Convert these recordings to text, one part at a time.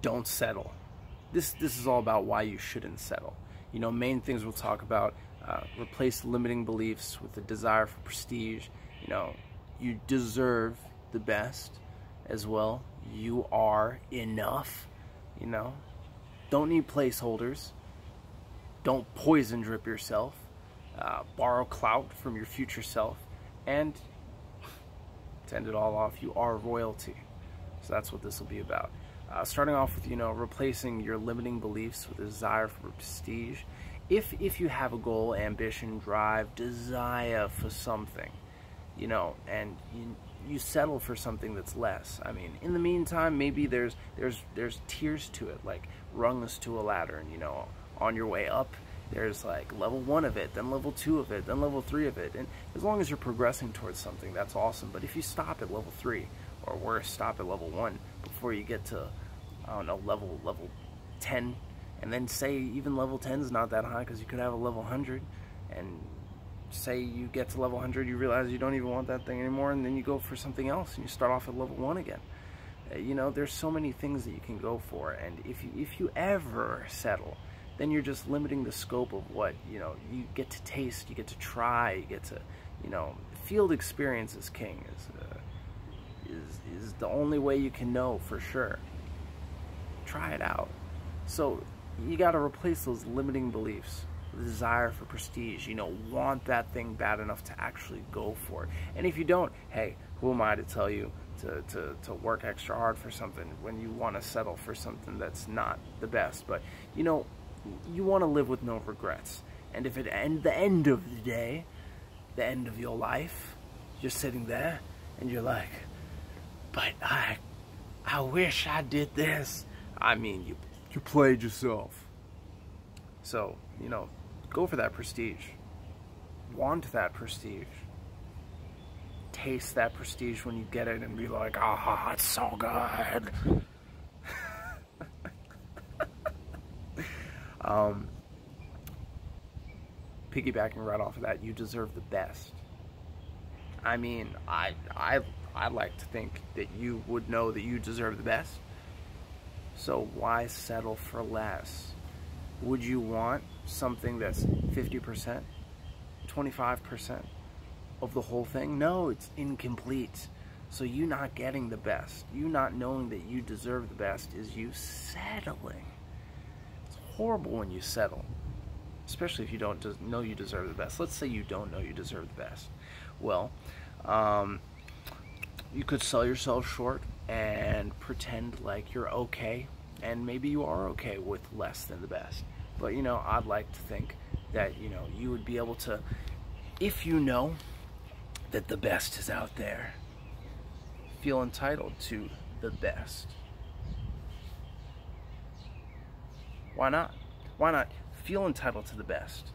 don't settle. This is all about why you shouldn't settle. You know, main things we'll talk about: replace limiting beliefs with a desire for prestige. You know, you deserve the best as well. You are enough. You know, don't need placeholders. Don't poison drip yourself. Borrow clout from your future self. And to end it all off, you are royalty. So that's what this will be about. Starting off with, you know, replacing your limiting beliefs with a desire for prestige. If you have a goal, ambition, drive, desire for something, you know, and you settle for something that's less. I mean, in the meantime, maybe there's tiers to it, like rungs to a ladder, and, you know, on your way up, there's like level 1 of it, then level 2 of it, then level 3 of it. And as long as you're progressing towards something, that's awesome. But if you stop at level 3, or worse, stop at level 1 before you get to, I don't know, level 10, and then say even level 10 is not that high because you could have a level 100, and say you get to level 100, you realize you don't even want that thing anymore, and then you go for something else and you start off at level 1 again. You know, there's so many things that you can go for, and if you ever settle, then you're just limiting the scope of what, you know, you get to taste, you get to try, you get to, you know, field experience is king, is the only way you can know for sure. Try it out. So you got to replace those limiting beliefs with a desire for prestige. You know, want that thing bad enough to actually go for it. And if you don't, hey, who am I to tell you to work extra hard for something when you want to settle for something that's not the best? But, you know, you want to live with no regrets. And if at the end of the day, the end of your life, you're sitting there and you're like, but I wish I did this. I mean, you played yourself. So, you know, go for that prestige. Want that prestige. Taste that prestige when you get it and be like, ah, it's so good. Piggybacking right off of that, you deserve the best. I mean, I like to think that you would know that you deserve the best. So why settle for less? Would you want something that's 50%, 25% of the whole thing? No, it's incomplete. So you not getting the best, you not knowing that you deserve the best, is you settling. It's horrible when you settle, especially if you don't know you deserve the best. Let's say you don't know you deserve the best. Well, you could sell yourself short and pretend like you're okay, and maybe you are okay with less than the best. But, you know, I'd like to think that, you know, you would be able to, if you know that the best is out there, feel entitled to the best. Why not? Why not feel entitled to the best?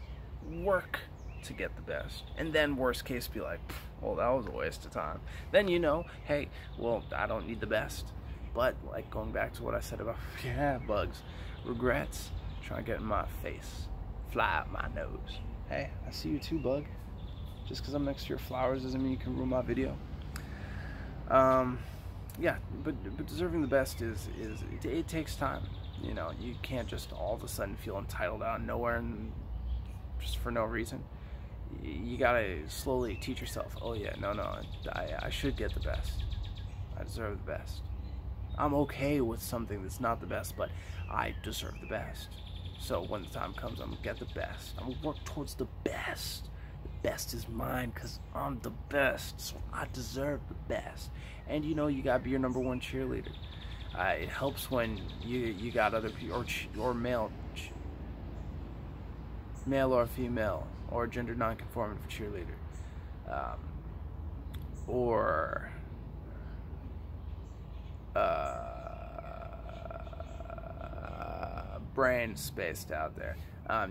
Work to get the best. And then worst case be like, well, that was a waste of time. Then you know, hey, well, I don't need the best. But like going back to what I said about bugs, regrets, trying to get in my face, fly out my nose. Hey, I see you too, bug. Just because I'm next to your flowers doesn't mean you can ruin my video. Yeah, but deserving the best it takes time. You know, you can't just all of a sudden feel entitled out of nowhere and just for no reason. You gotta slowly teach yourself, oh yeah, no, I should get the best. I deserve the best. I'm okay with something that's not the best, but I deserve the best. So when the time comes, I'm gonna get the best. I'm gonna work towards the best. The best is mine because I'm the best, so I deserve the best. And you know, you gotta be your #1 cheerleader. It helps when you got other people, or male or female, or gender non-conforming cheerleader, or brain spaced out there.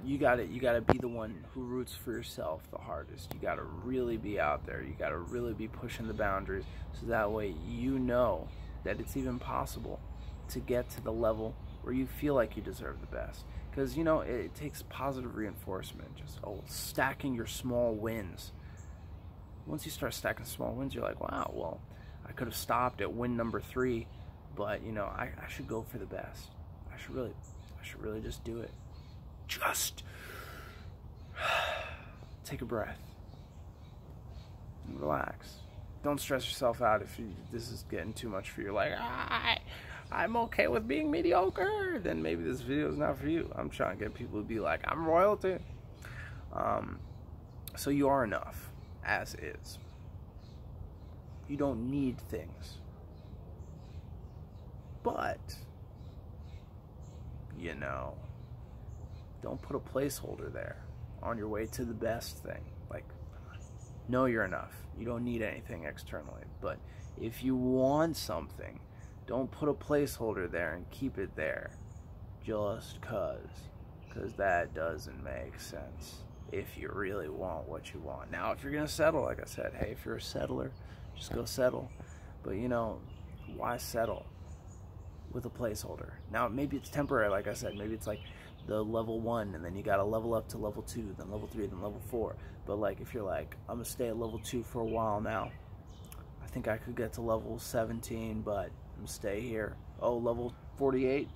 You gotta be the one who roots for yourself the hardest. You gotta really be out there. You gotta really be pushing the boundaries, so that way you know that it's even possible to get to the level where you feel like you deserve the best. Because, you know, it takes positive reinforcement, just stacking your small wins. Once you start stacking small wins, you're like, wow, well, I could have stopped at win #3, But, you know, I should go for the best. I should really just do it. Just take a breath and relax. Don't stress yourself out if this is getting too much for you. Like, I'm okay with being mediocre. Then maybe this video is not for you. I'm trying to get people to be like, I'm royalty. So you are enough as is. You don't need things. But, you know, don't put a placeholder there on your way to the best thing. Like, know you're enough. You don't need anything externally. But if you want something, don't put a placeholder there and keep it there just because that doesn't make sense if you really want what you want. Now, if you're going to settle, like I said, hey, if you're a settler, just go settle. But, you know, why settle with a placeholder? Now, maybe it's temporary, like I said. Maybe it's like the level 1, and then you got to level up to level 2, then level 3, then level 4. But, like, if you're like, I'm going to stay at level 2 for a while now, I think I could get to level 17, but I'm going to stay here. Oh, level 48?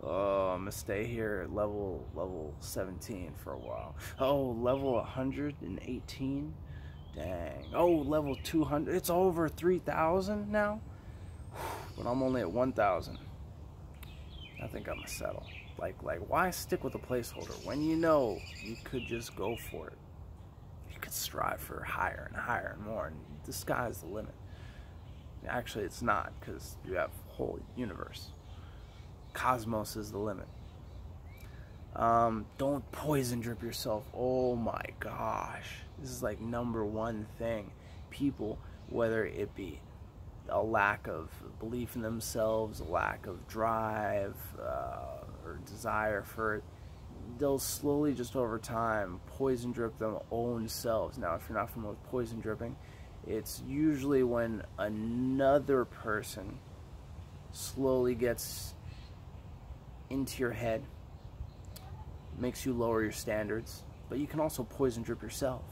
Oh, I'm going to stay here at level 17 for a while. Oh, level 118? Dang. Oh, level 200. It's over 3,000 now? But I'm only at 1,000. I think I'm going to settle. Like, why stick with a placeholder when you know you could just go for it? You could strive for higher and higher and more, and the sky's the limit. Actually, it's not, because you have a whole universe. Cosmos is the limit. Don't poison drip yourself. Oh my gosh. This is like #1 thing. People, whether it be a lack of belief in themselves, a lack of drive, or desire for it, they'll slowly, just over time, poison drip their own selves. Now, if you're not familiar with poison dripping, it's usually when another person slowly gets into your head, makes you lower your standards, but you can also poison drip yourself.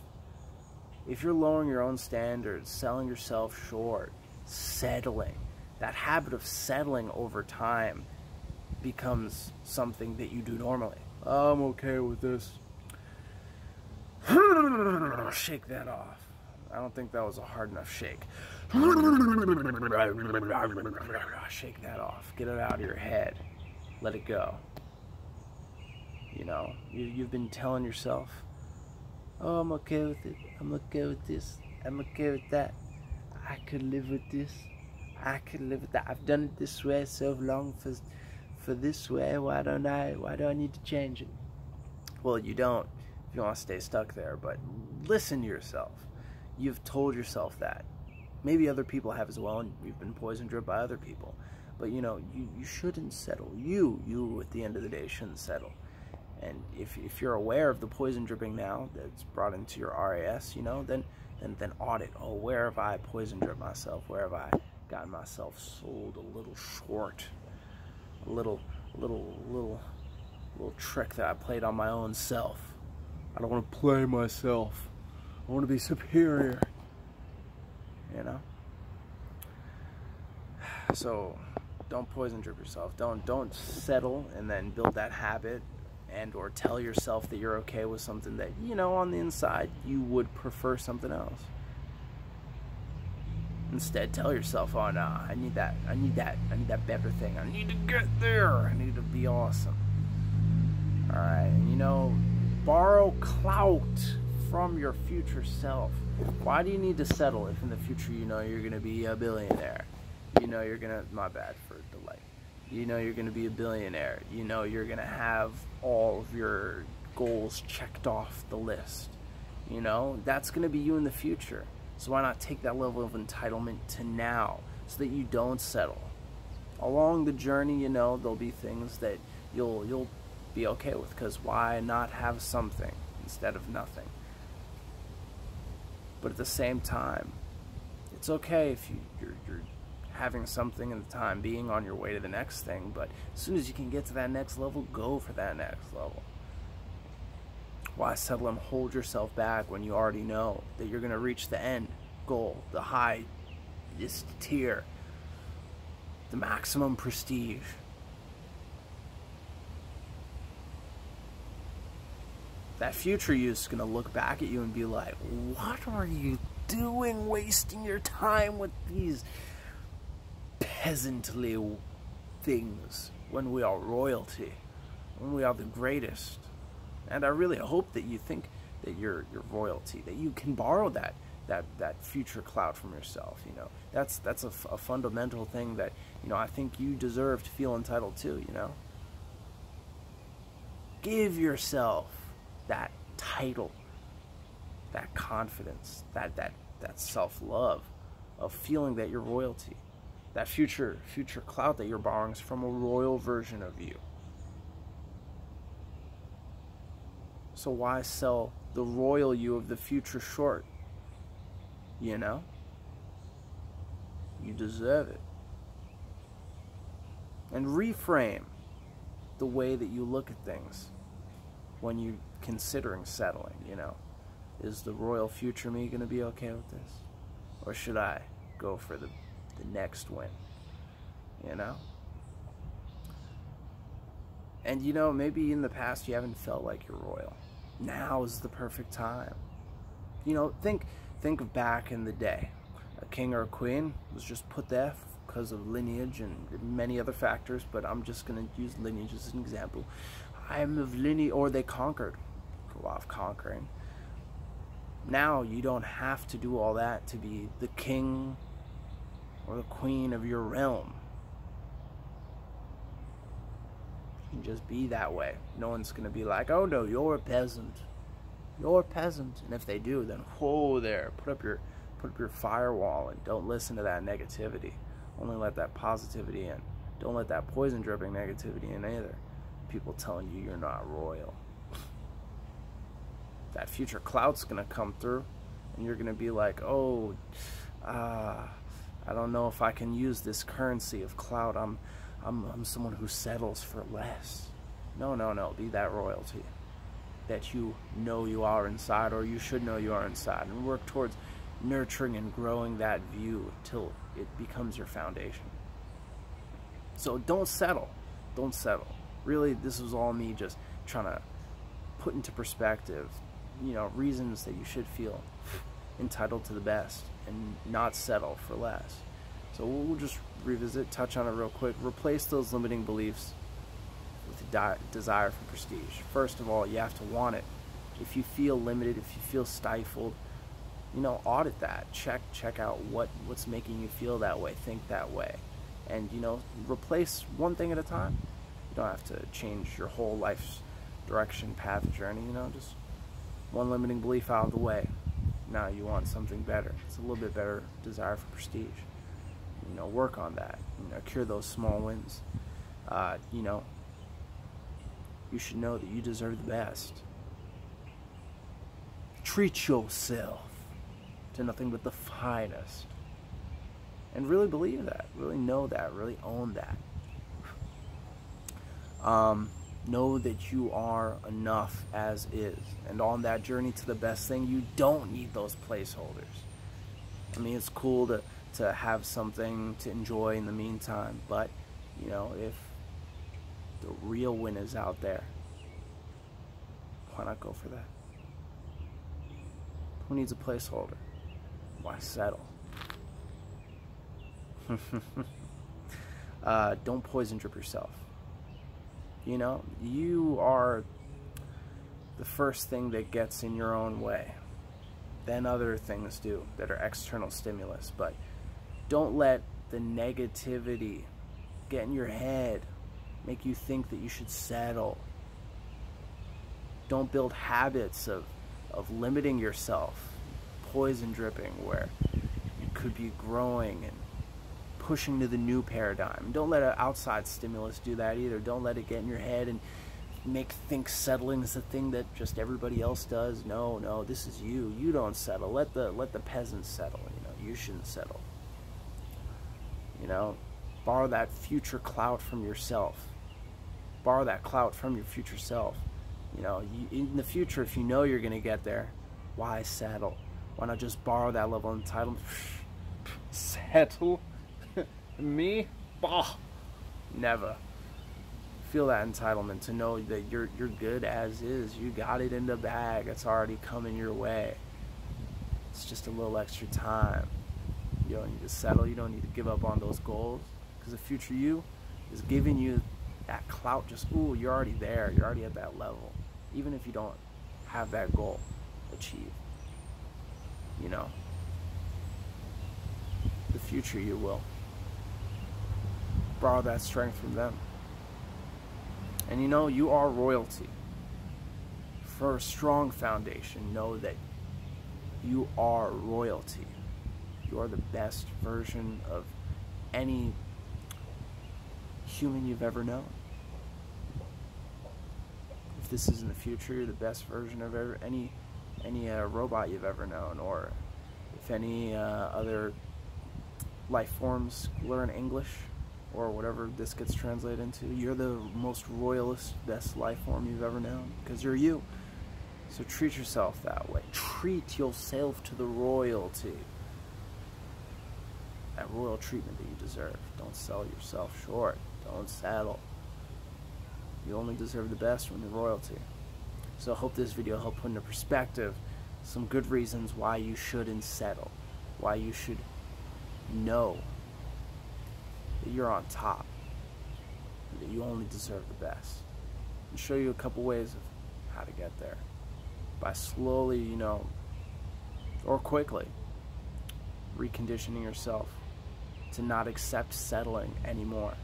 If you're lowering your own standards, selling yourself short, settling, that habit of settling over time becomes something that you do normally. I'm okay with this. Shake that off. I don't think that was a hard enough shake. Shake that off. Get it out of your head. Let it go. You know, you've been telling yourself, oh, I'm okay with it. I'm okay with this. I'm okay with that. I could live with this. I could live with that. I've done it this way so long for this way. Why do I need to change it? Well, you don't if you want to stay stuck there, but listen to yourself. You've told yourself that. Maybe other people have as well, and you've been poison dripped by other people. But, you know, you shouldn't settle. You, at the end of the day, shouldn't settle. And if you're aware of the poison dripping now that's brought into your RAS, you know, then audit. Oh, where have I poison dripped myself? Where have I gotten myself sold a little short? A little trick that I played on my own self. I don't want to play myself. I want to be superior. You know? So don't poison drip yourself. Don't settle and then build that habit and or tell yourself that you're okay with something that, you know, on the inside you would prefer something else. Instead, tell yourself, oh no, I need that better thing. I need to get there. I need to be awesome. Alright, and you know, borrow clout from your future self. Why do you need to settle if in the future you know you're going to be a billionaire? You know you're going to, my bad for delay. You know you're going to be a billionaire. You know you're going to have all of your goals checked off the list. You know, that's going to be you in the future. So why not take that level of entitlement to now so that you don't settle? Along the journey, you know, there'll be things that you'll be okay with, because why not have something instead of nothing? But at the same time, it's okay if you're having something in the time being on your way to the next thing, but as soon as you can get to that next level, go for that next level. Why settle and hold yourself back when you already know that you're going to reach the end goal, the highest tier the maximum prestige. That future you is going to look back at you and be like, what are you doing wasting your time with these peasantly things when we are royalty, when we are the greatest? And I really hope that you think that you're royalty, that you can borrow that future clout from yourself. You know, that's a fundamental thing that, you know, I think you deserve to feel entitled to. You know, give yourself that title, that confidence, that self-love of feeling that you're royalty, that future clout that you're borrowing is from a royal version of you. So why sell the royal you of the future short? You know? You deserve it. And reframe the way that you look at things when you're considering settling, you know. Is the royal future me going to be okay with this? Or should I go for the next win? You know? And, you know, maybe in the past you haven't felt like you're royal. Now is the perfect time. You know, think of back in the day. A king or a queen was just put there because of lineage and many other factors, but I'm just going to use lineage as an example. I am of lineage, or they conquered. Go off conquering. Now you don't have to do all that to be the king or the queen of your realm. You can just be that way. No one's going to be like, oh no, you're a peasant. You're a peasant. And if they do, then whoa there, put up your firewall and don't listen to that negativity. Only let that positivity in. Don't let that poison dripping negativity in either. People telling you you're not royal. That future clout's gonna come through and you're gonna be like, oh, I don't know if I can use this currency of clout. I'm someone who settles for less. No, be that royalty that you know you are inside, or you should know you are inside, and work towards nurturing and growing that view till it becomes your foundation. So don't settle. Don't settle. Really, this was all me just trying to put into perspective, you know, reasons that you should feel entitled to the best and not settle for less. So we'll just revisit, touch on it real quick. Replace those limiting beliefs with a desire for prestige. First of all, you have to want it. If you feel limited, if you feel stifled, you know, audit that. Check out what's making you feel that way, think that way. And, you know, replace one thing at a time. You don't have to change your whole life's direction, path, journey, you know, just one limiting belief out of the way. Now you want something better. It's a little bit better desire for prestige. You know, work on that. You know, cure those small wins. You know, you should know that you deserve the best. Treat yourself to nothing but the finest. And really believe that. Really know that. Really own that. Know that you are enough as is. And on that journey to the best thing, you don't need those placeholders. I mean, it's cool to have something to enjoy in the meantime, but, you know, if the real win is out there, why not go for that? Who needs a placeholder? Why settle? Don't poison drip yourself. You know, you are the first thing that gets in your own way. Then other things do that are external stimulus. But don't let the negativity get in your head, make you think that you should settle. Don't build habits of limiting yourself, poison dripping, where you could be growing and pushing to the new paradigm. Don't let an outside stimulus do that either. Don't let it get in your head and think settling is the thing that just everybody else does. No, this is you. You don't settle. Let the peasants settle. You know, you shouldn't settle. You know, borrow that future clout from yourself. Borrow that clout from your future self. You know, in the future, if you know you're going to get there, why settle? Why not just borrow that level of entitlement? Settle? Me? bah, never. Feel that entitlement to know that you're good as is. You got it in the bag. It's already coming your way. It's just a little extra time. You don't need to settle. You don't need to give up on those goals, because the future you is giving you that clout. Just, ooh, you're already there. You're already at that level, even if you don't have that goal achieved. You know, the future you will borrow that strength from them. And you know, you are royalty. For a strong foundation, know that you are royalty. You are the best version of any human you've ever known. If this is in the future, you're the best version of any robot you've ever known, or if any other life forms learn English, or whatever this gets translated into, you're the most royalist, best life form you've ever known, because you're you. So treat yourself that way. Treat yourself to the royalty. That royal treatment that you deserve. Don't sell yourself short. Don't settle. You only deserve the best when you're royalty. So I hope this video helped put into perspective some good reasons why you shouldn't settle. Why you should know that you're on top, that you only deserve the best, and show you a couple ways of how to get there by slowly, you know, or quickly reconditioning yourself to not accept settling anymore,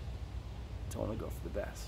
to only go for the best.